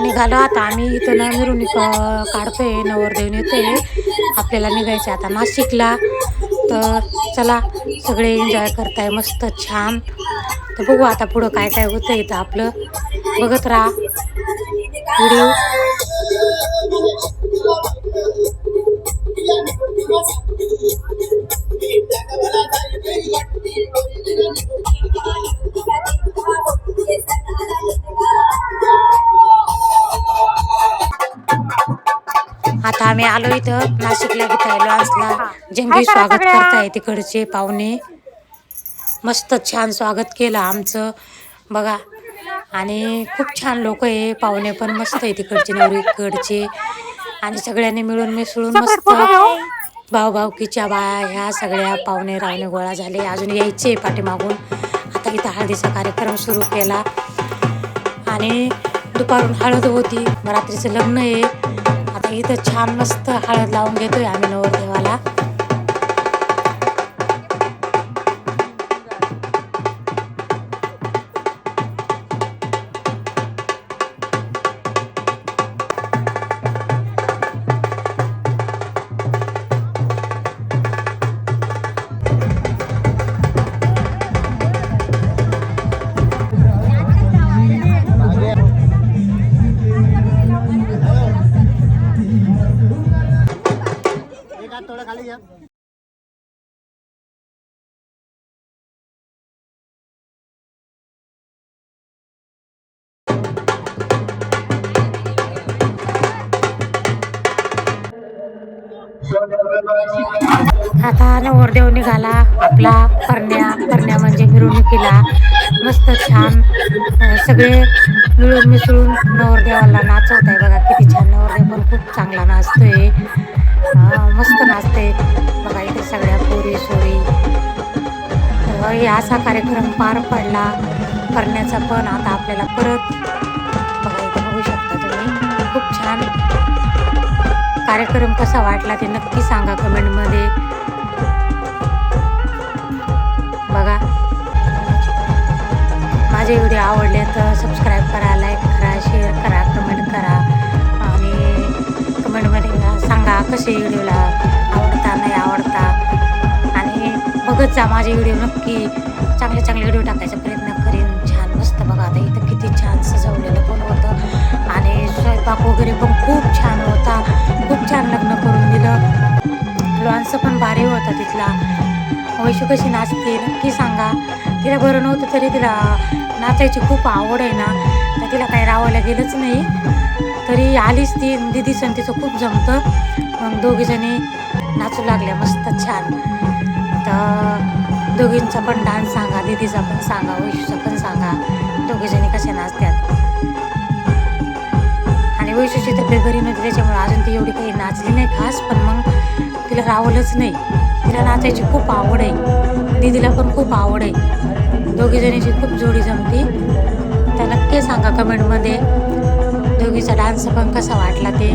निघालो आता आम्ही इथं ना मिरवणूक काढतोय, नवरदेव नेतोय. आपल्याला निघायचं आता नाशिकला. तर चला, सगळे एन्जॉय करताय मस्त छान. तर बघू आता पुढं काय काय होतं इथं आपलं. बघत राहा व्हिडिओ. आता आम्ही आलो इथं नाशिकला गीतायला असला. जंगी स्वागत करताय तिकडचे पाहुणे. मस्त छान स्वागत केलं आमचं बघा. आणि खूप छान लोक आहे, पाहुणे पण मस्त आहे तिकडचे नवरीकडचे. आणि सगळ्यांनी मिळून मिसळून मस्त भाऊभाऊकीच्या बाया ह्या सगळ्या पाहुणे रावणे गोळा झाले. अजून यायचे पाठीमागून. आता इथं हळदीचा कार्यक्रम सुरू केला आणि दुपारून हळद होती, रात्रीचं लग्न आहे. आता इथं छान मस्त हळद लावून घेतोय आम्ही नवरदेवाला. थोड़ा खाली जा. आता नवरदेव निघाला आपला परण्या म्हणजे मिरवणुकीला. मस्त छान सगळे मिळून मिसळून नवरदेवाला नाचवत आहे बघा. किती छान, नवरदेव पण खूप चांगला नाचतोय, मस्त नाचते बघा. इथे सगळ्या पोरी सोरी. असा कार्यक्रम पार पडला करण्याचा. पण आता आपल्याला परत बघा इथे बघू शकता तुम्ही. खूप छान कार्यक्रम कसा वाटला ते नक्की सांगा कमेंटमध्ये बघा. माझे व्हिडिओ आवडले तर सबस्क्राईब करा, लाईक करा, शेअर करा, कमेंट करा. आणि कमेंटमध्ये सांगा कसे व्हिडिओला आवडता नाही आवडता. आणि बघत जा माझे व्हिडिओ, नक्की चांगले चांगले व्हिडिओ टाकायचा प्रयत्न करीन. छान मस्त बघा. आता इथं किती छान सजवलेलं पण होतं आणि स्वयंपाक वगैरे पण खूप छान होता. खूप छान लग्न करून दिलं. लॉन्सचं पण भारी होता तिथला. वैशू कशी नाचते नक्की सांगा. तिला बरं नव्हतं तरी तिला नाचायची खूप आवड आहे ना, तर तिला काही राहायला गेलंच नाही. तरी आलीच ती. दिदी सण तिचं खूप जमतं. मग दोघीजणी नाचू लागल्या मस्त छान. तर दोघींचा पण डान्स सांगा, दिदीचा पण सांगा, वैशूचा पण सांगा, दोघीजणी कशा नाचतात. आणि वैशूची तब्येत बरी नव्हती त्याच्यामुळे अजून ती एवढी काही नाचली नाही खास. पण मग तिला रावलंच नाही. तिला नाचायची खूप आवड आहे, दिदीला पण खूप आवड आहे. दोघीजणीची खूप जोडी जमती. तर नक्की सांगा कमेंटमध्ये दोघीचा डान्स पण कसा वाटला ते.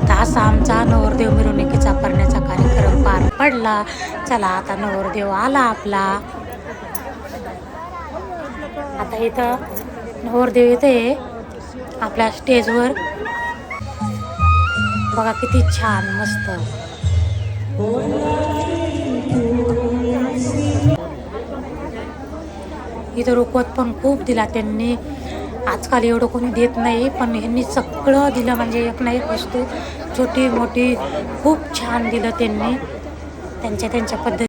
तर असा आमचा नवरदेव मिरवणुकीचा करण्याचा कार्यक्रम पार पडला. चला आता नवरदेव आला आपला. आता इथं नवरदेव येते आपल्या स्टेजवर बघा. किती छान मस्त. इथं रुखवत पण खूप दिला त्यांनी. आजकाल एवढं कोणी देत नाही, पण ह्यांनी सगळं दिलं. म्हणजे एक ना एक वस्तू छोटी मोठी खूप छान दिलं त्यांनी त्यांच्या पद्धती.